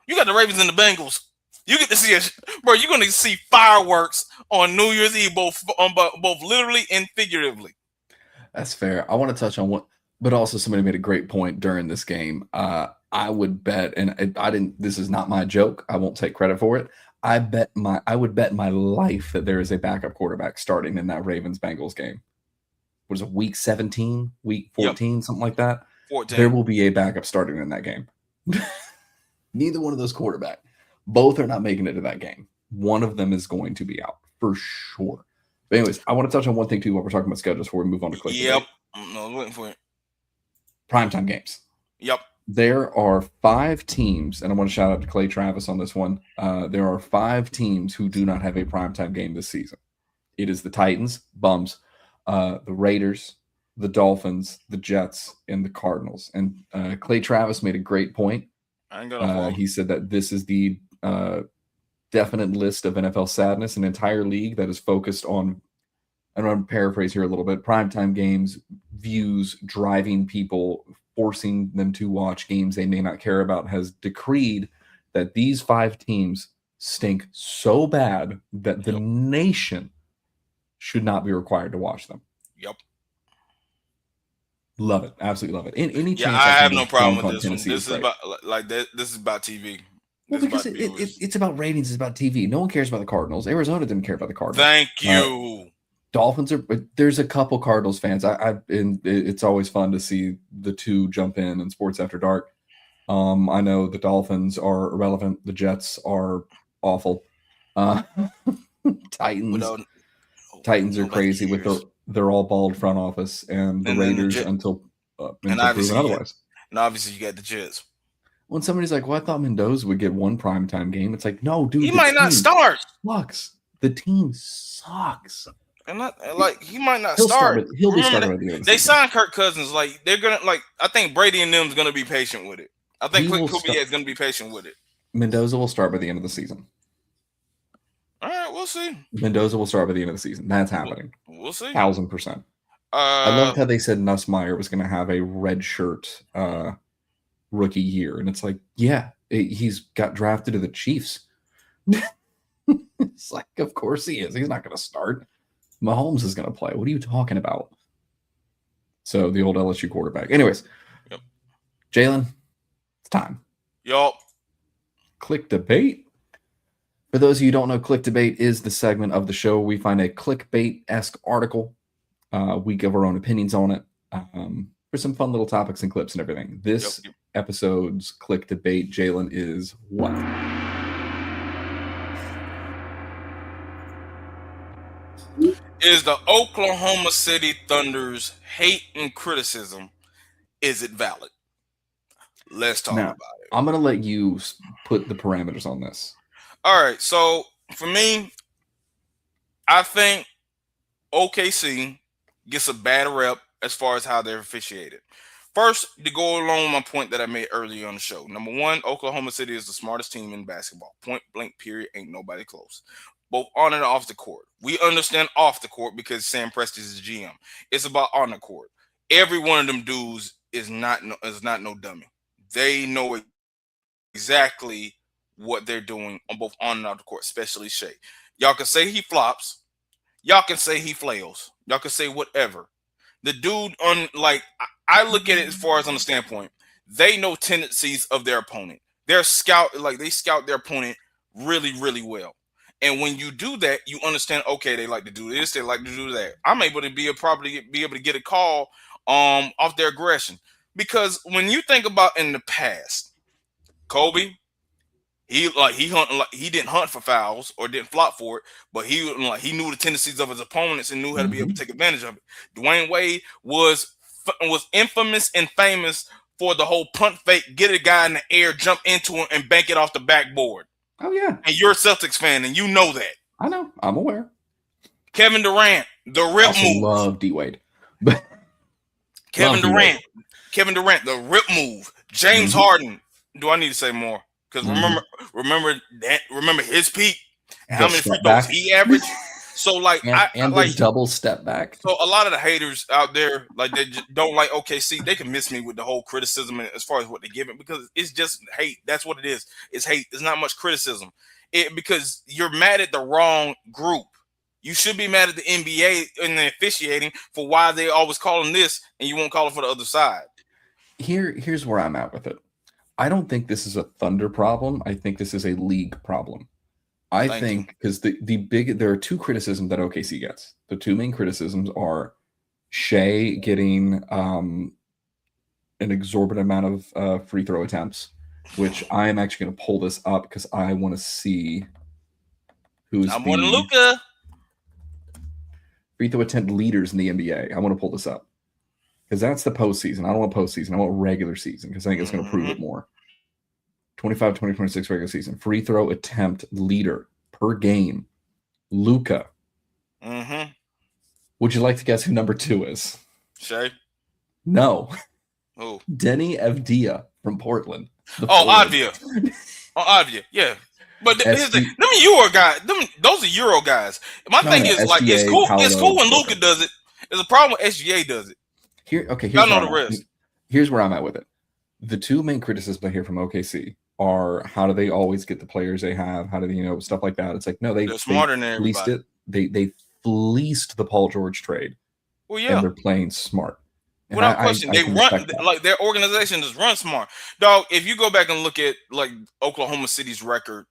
You got the Ravens and the Bengals. You get to see bro. You're gonna see fireworks on New Year's Eve, both literally and figuratively. That's fair. I want to touch on what, but also somebody made a great point during this game. I would bet, and I didn't. This is not my joke. I won't take credit for it. I would bet my life that there is a backup quarterback starting in that Ravens Bengals game. Was it week 17, week 14, something like that? 14. There will be a backup starting in that game. Neither one of those quarterbacks. Both are not making it to that game. One of them is going to be out for sure. But anyways, I want to touch on one thing too while we're talking about schedules before we move on to click. Yep. I'm waiting for it. Primetime games. Yep. There are 5 teams, and I want to shout out to Clay Travis on this one. There are 5 teams who do not have a primetime game this season. It is the Titans, bums, the Raiders, the Dolphins, the Jets, and the Cardinals. And Clay Travis made a great point. He said that this is the definite list of NFL sadness, an entire league that is focused on, I'm going to paraphrase here a little bit, primetime games, views, driving people, forcing them to watch games they may not care about, has decreed that these 5 teams stink so bad that the nation should not be required to watch them. Yep. Love it. Absolutely love it. Any chance I have no problem with this one. This is about this is about TV. Well, because it's about ratings. It's about TV. No one cares about the Cardinals. Arizona didn't care about the Cardinals. Thank you. Dolphins are. There's a couple Cardinals fans. And it's always fun to see the two jump in Sports After Dark. I know the Dolphins are irrelevant. The Jets are awful. Titans are crazy with they're all bald front office, and the Raiders until proven otherwise. And obviously you got the Jets. when somebody's like, "Well, I thought Mendoza would get one primetime game," it's like, no, dude, He might not start. Sucks. The team sucks. And not like he might not He'll start. He'll be starting by the end of the They season. signed Kirk Cousins. Like they're gonna I think Brady and them's gonna be patient with it. I think Clint Kubiak is gonna be patient with it. Mendoza will start by the end of the season. All right, we'll see. Mendoza will start by the end of the season. That's happening. We'll see. 1000%. I loved how they said Nussmeier was going to have a red shirt rookie year, and it's like, yeah, he's got drafted to the Chiefs. It's like, of course he is. He's not going to start. Mahomes is going to play. What are you talking about? So the old LSU quarterback. Anyways, yep. Jalen, it's time. Yup. Click debate. For those of you who don't know, Click Debate is the segment of the show. We find a clickbait-esque article. We give our own opinions on it for some fun little topics and clips and everything. This episode's Click Debate, Jalen, is what? Is the Oklahoma City Thunder's hate and criticism, is it valid? Let's talk about it. I'm going to let you put the parameters on this. All right. So for me, I think OKC gets a bad rep as far as how they're officiated. First, to go along with my point that I made earlier on the show. Number one, Oklahoma City is the smartest team in basketball. Point blank, period. Ain't nobody close. Both on and off the court. We understand off the court because Sam Presti is the GM. It's about on the court. Every one of them dudes is not no dummy. They know exactly what they're doing on both on and off the court, especially Shea. Y'all can say he flops. Y'all can say he flails. Y'all can say whatever. The dude I look at it as far as on the standpoint, they know tendencies of their opponent. They scout their opponent really, really well. And when you do that, you understand, okay, they like to do this, they like to do that. I'm able to be able to get a call off their aggression. Because when you think about in the past, Kobe, he didn't hunt for fouls or didn't flop for it, but he knew the tendencies of his opponents and knew how to be able to take advantage of it. Dwayne Wade was infamous and famous for the whole punt fake, get a guy in the air, jump into him, and bank it off the backboard. Oh, yeah. And you're a Celtics fan, and you know that. I know. I'm aware. Kevin Durant, the rip move. I love D-Wade. Kevin Durant, the rip move. James Harden. Do I need to say more? Because remember his peak and how many free throws he averaged. So the double step back. So a lot of the haters out there, they just don't like OKC. They can miss me with the whole criticism as far as what they give it, because it's just hate. That's what it is. It's hate. It's not much criticism. Because you're mad at the wrong group. You should be mad at the NBA and the officiating for why they always calling this and you won't call it for the other side. Here's where I'm at with it. I don't think this is a Thunder problem. I think this is a league problem. I think because there are two criticisms that OKC gets. The two main criticisms are Shea getting an exorbitant amount of free throw attempts, which I am actually going to pull this up because I want to see who's more than Luka. Free throw attempt leaders in the NBA. I want to pull this up because that's the postseason. I don't want postseason. I want regular season because I think it's going to prove it more. 25, 20, 26 regular season. Free throw attempt leader per game. Luka. Mm-hmm. Would you like to guess who number 2 is? Shea? No. Who? Denny Avdia from Portland. Avdia. Avdia. Yeah. But here's the thing. Them Euro guys, those are Euro guys. My thing is SGA, it's cool when Luka does it. There's a problem when SGA does it. Y'all know the rest. Here's where I'm at with it. The two main criticisms I hear from OKC are how do they always get the players they have? How do they, stuff like that? It's like, no, they're smarter than everybody. They fleeced the Paul George trade. Well, yeah. And they're playing smart. And without question, they run their organization just run smart. Dog, if you go back and look at Oklahoma City's record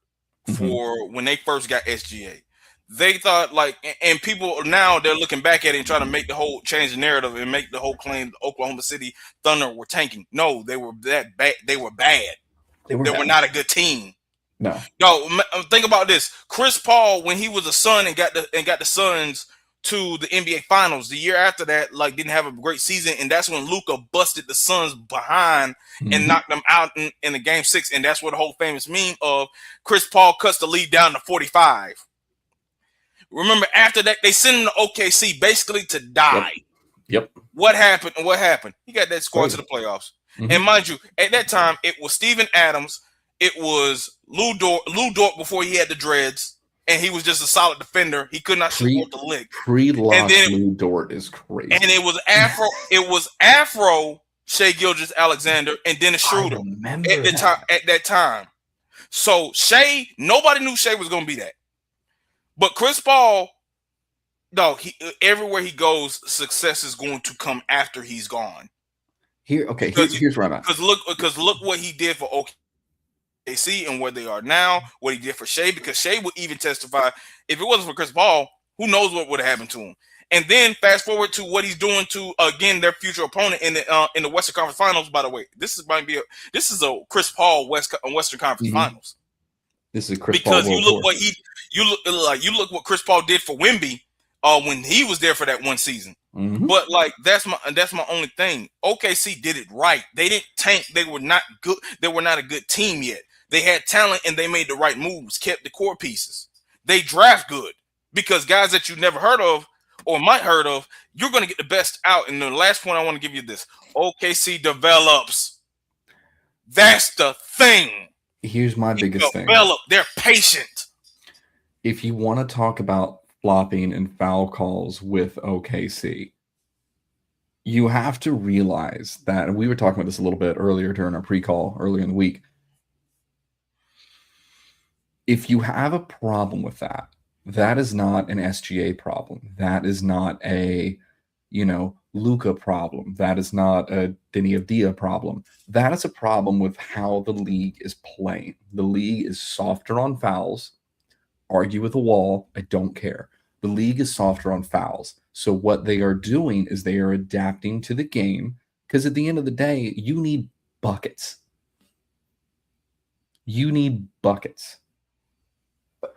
for when they first got SGA, they thought and people now they're looking back at it and trying to change the narrative and make the whole claim the Oklahoma City Thunder were tanking. No, they were that bad. They were bad. They were not a good team. No. Think about this. Chris Paul, when he was a Sun and got the Suns to the NBA Finals. The year after that, like, didn't have a great season, and that's when Luka busted the Suns behind and knocked them out in the Game 6, and that's where the whole famous meme of Chris Paul cuts the lead down to 45. Remember, after that, they sent him to OKC basically to die. Yep. What happened? What happened? He got that squad to the playoffs. And mind you, at that time, it was Steven Adams, it was Lou Dort before he had the dreads, and he was just a solid defender. He could not shoot off the lick. Pre-lock Lou Dort is crazy. And it was Afro Shea Gilgeous-Alexander and Dennis Schroeder at that time. So Shea, nobody knew Shea was going to be that. But Chris Paul, no, everywhere he goes, success is going to come after he's gone. Here's where I'm at. Because look what he did for OKC and where they are now, what he did for Shea, because Shea would even testify, if it wasn't for Chris Paul, who knows what would have happened to him. And then fast forward to what he's doing to, again, their future opponent in the Western Conference Finals. By the way, this is a Chris Paul Western Conference Finals. This is Chris because Paul. You look what Chris Paul did for Wemby when he was there for that one season. But like that's my only thing. OKC did it right. They didn't tank. They were not good. They were not a good team yet. They had talent and they made the right moves. Kept the core pieces. They draft good because guys that you never heard of or might heard of, you're going to get the best out. And the last point I want to give you this: OKC develops. That's the thing. Here's my biggest thing. They're patient. If you want to talk about flopping and foul calls with OKC, you have to realize that, and we were talking about this a little bit earlier during our pre-call earlier in the week. If you have a problem with that, that is not an SGA problem. That is not a, Luka problem. That is not a Deni Avdija problem. That is a problem with how the league is playing. The league is softer on fouls. Argue with a wall. I don't care. The league is softer on fouls. So what they are doing is they are adapting to the game, because at the end of the day, you need buckets. You need buckets.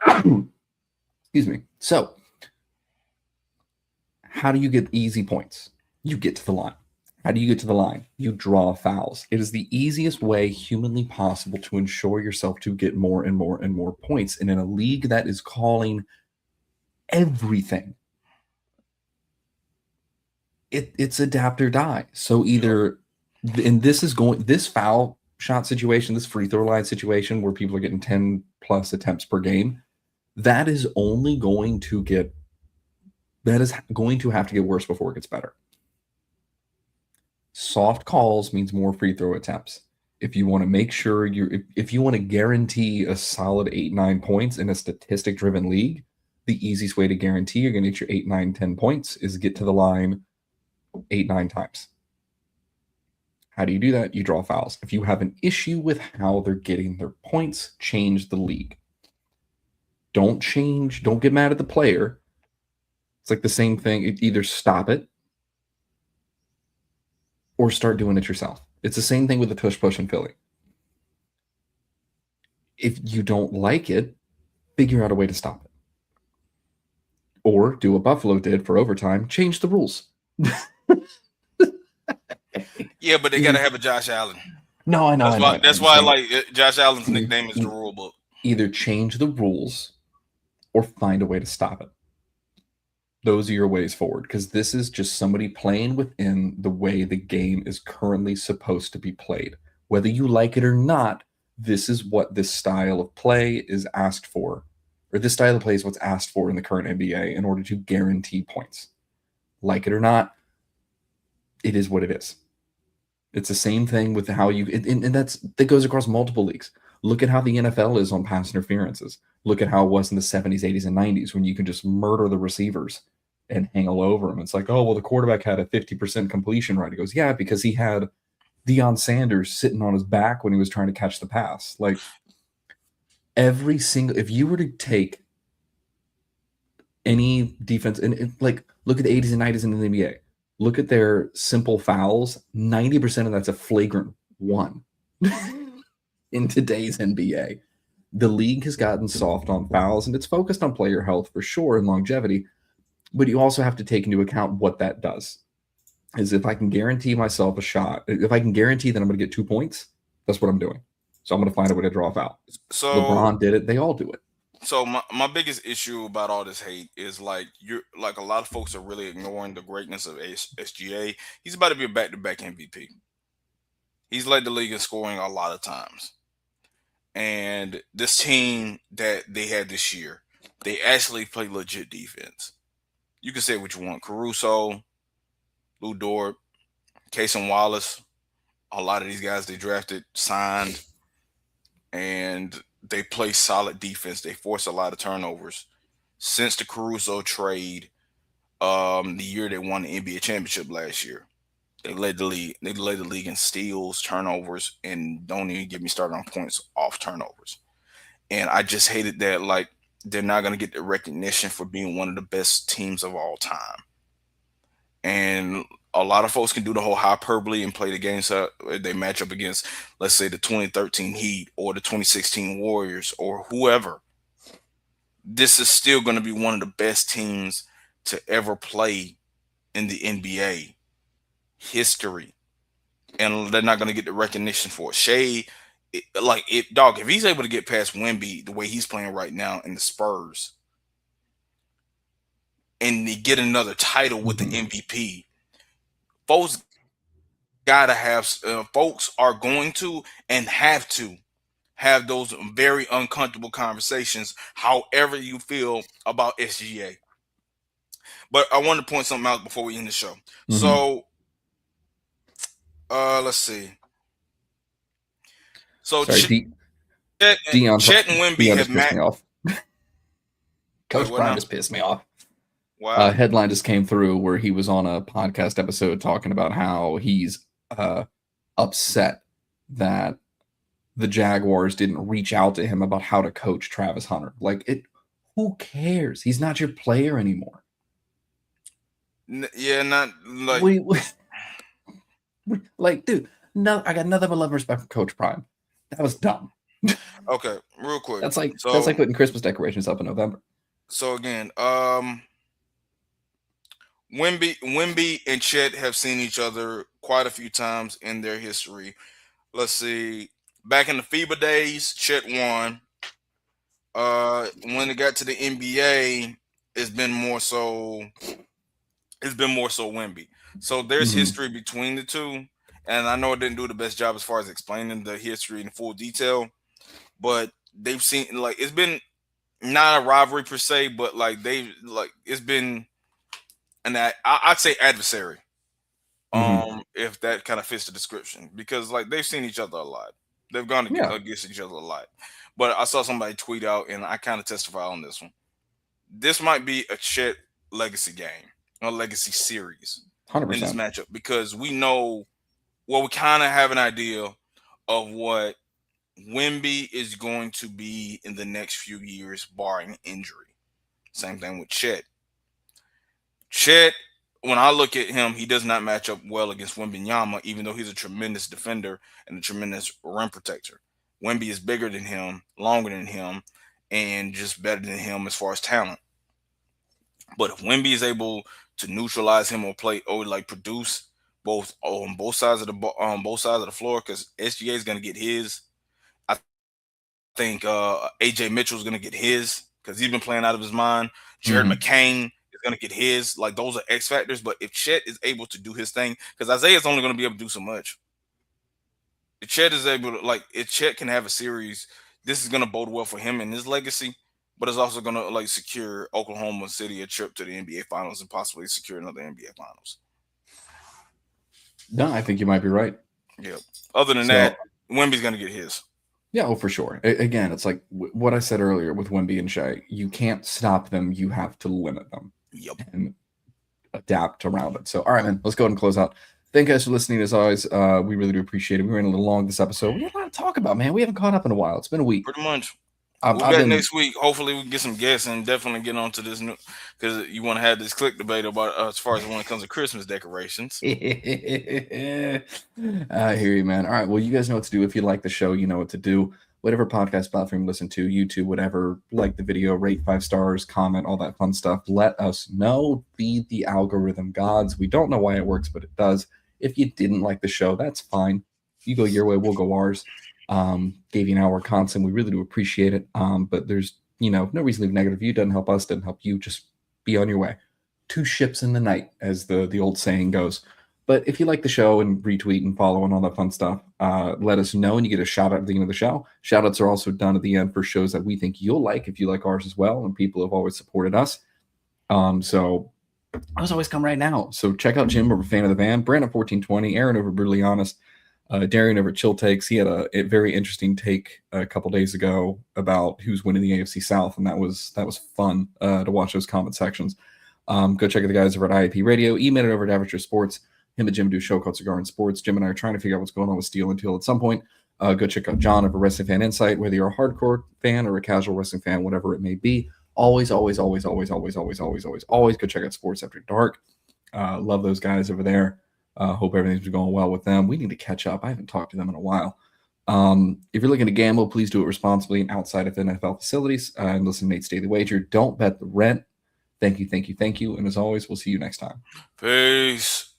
Excuse me. So how do you get easy points? You get to the line. How do you get to the line? You draw fouls. It is the easiest way humanly possible to ensure yourself to get more and more and more points. And in a league that is calling everything, it's adapt or die. So either, and this foul shot situation, this free throw line situation where people are getting 10 plus attempts per game, that is going to have to get worse before it gets better. Soft calls means more free throw attempts. If you want to make sure if you want to guarantee a solid 8-9 points in a statistic driven league, the easiest way to guarantee you're going to get your 8, 9, 10 points is get to the line 8, 9 times. How do you do that? You draw fouls. If you have an issue with how they're getting their points, change the league. Don't get mad at the player. It's like the same thing. Either stop it or start doing it yourself. It's the same thing with the push in Philly. If you don't like it, figure out a way to stop it. Or do what Buffalo did for overtime, change the rules. Yeah, but they got to have a Josh Allen. No, I know. That's why like Josh Allen's nickname is the rule book. Either change the rules or find a way to stop it. Those are your ways forward, because this is just somebody playing within the way the game is currently supposed to be played. Whether you like it or not, this is what this style of play is asked for, or this style of play is what's asked for in the current NBA in order to guarantee points. Like it or not, it is what it is. It's the same thing with how that goes across multiple leagues. Look at how the NFL is on pass interferences. Look at how it was in the 70s, 80s, and 90s when you can just murder the receivers and hang all over them. It's like, oh, well, the quarterback had a 50% completion rate. He goes, yeah, because he had Deion Sanders sitting on his back when he was trying to catch the pass. Like, if you were to take any defense, and like, look at the 80s and 90s in the NBA, look at their simple fouls, 90% of that's a flagrant one. In today's NBA, the league has gotten soft on fouls, and it's focused on player health for sure and longevity. But you also have to take into account what that does. Is if I can guarantee myself a shot, if I can guarantee that I'm going to get 2 points, that's what I'm doing. So I'm going to find a way to draw a foul. So LeBron did it. They all do it. So my biggest issue about all this hate is like you're like a lot of folks are really ignoring the greatness of SGA. He's about to be a back-to-back MVP. He's led the league in scoring a lot of times. And this team that they had this year, they actually play legit defense. You can say what you want. Caruso, Lou Dort, Casey Wallace, a lot of these guys they drafted, signed, and they play solid defense. They force a lot of turnovers. Since the Caruso trade, the year they won the NBA championship last year, they led the league. They led the league in steals, turnovers, and don't even get me started on points off turnovers. And I just hated that like they're not going to get the recognition for being one of the best teams of all time. And a lot of folks can do the whole hyperbole and play the games they match up against, let's say, the 2013 Heat or the 2016 Warriors or whoever. This is still going to be one of the best teams to ever play in the NBA history. And they're not going to get the recognition for it. Shea, if he's able to get past Wemby the way he's playing right now in the Spurs and they get another title with the MVP, folks gotta have folks are going to and have to have those very uncomfortable conversations however you feel about SGA. But I want to point something out before we end the show. So let's see. So Sorry, Chet and Wemby have pissed me off. Coach Prime just pissed me off. Wow. Headline just came through where he was on a podcast episode talking about how he's upset that the Jaguars didn't reach out to him about how to coach Travis Hunter. Who cares? He's not your player anymore. Yeah, not like dude, no, I got nothing but love and respect for Coach Prime. That was dumb. Okay, real quick. That's like putting Christmas decorations up in November. So again, Wemby and Chet have seen each other quite a few times in their history. Let's see. Back in the FIBA days, Chet won. When it got to the NBA, it's been more so Wemby. So there's history between the two. And I know it didn't do the best job as far as explaining the history in full detail, but they've seen it's been not a rivalry per se, but it's been I'd say adversary. If that kind of fits the description, because they've seen each other a lot. They've gone against each other a lot. But I saw somebody tweet out, and I kind of testify on this one. This might be a Chet legacy game, a legacy series 100%. In this matchup, because we know, we kind of have an idea of what Wemby is going to be in the next few years, barring injury. Same thing with Chet. Chet, when I look at him, he does not match up well against Wembanyama, even though he's a tremendous defender and a tremendous rim protector. Wemby is bigger than him, longer than him, and just better than him as far as talent. But if Wemby is able to neutralize him or play or produce on both sides of the floor, because SGA is going to get his. I think AJ Mitchell is going to get his because he's been playing out of his mind. Jared McCain is going to get his. Those are X factors. But if Chet is able to do his thing, because Isaiah's only going to be able to do so much. If Chet is able to if Chet can have a series, this is going to bode well for him and his legacy. But it's also going to secure Oklahoma City a trip to the NBA Finals and possibly secure another NBA Finals. No, I think you might be right. Yeah. Other than that, Wemby's going to get his. Yeah, for sure. Again, it's like what I said earlier with Wemby and Shea. You can't stop them. You have to limit them. Yep. And adapt around it. So, all right, man, let's go ahead and close out. Thank you guys for listening. As always, we really do appreciate it. We ran a little long this episode. We have a lot to talk about, man. We haven't caught up in a while. It's been a week. Pretty much. We'll be next week. Hopefully, we can get some guests and definitely get on to this new, because you want to have this click debate about as far as when it comes to Christmas decorations. I hear you, man. All right. Well, you guys know what to do. If you like the show, you know what to do. whatever podcast platform you listen to, YouTube, whatever, like the video, rate 5 stars, comment, all that fun stuff. Let us know. Be the algorithm gods. We don't know why it works, but it does. If you didn't like the show, that's fine. You go your way, we'll go ours. Gave you an hour of content. We really do appreciate it. But there's, no reason to leave a negative review. Doesn't help us, doesn't help you. Just be on your way. 2 ships in the night, as the old saying goes. But if you like the show and retweet and follow and all that fun stuff, let us know and you get a shout out at the end of the show. Shout outs are also done at the end for shows that we think you'll like if you like ours as well. And people have always supported us. So those always come right now. So check out Jim over Fan of the Van, Brandon 1420, Aaron over Brutally Honest, Darian over Chill Takes. He had a very interesting take a couple days ago about who's winning the AFC South, and that was fun to watch those comment sections. Go check out the guys over at IAP Radio. Email it over to Average Sports. Him and Jim do a show called Cigar and Sports. Jim and I are trying to figure out what's going on with Steel and Teal at some point. Go check out John over Wrestling Fan Insight, whether you're a hardcore fan or a casual wrestling fan, whatever it may be. Always go check out Sports After Dark. Love those guys over there. Hope everything's going well with them. We need to catch up. I haven't talked to them in a while. If you're looking to gamble, please do it responsibly and outside of NFL facilities. And listen to Nate's Daily Wager. Don't bet the rent. Thank you. And as always, we'll see you next time. Peace.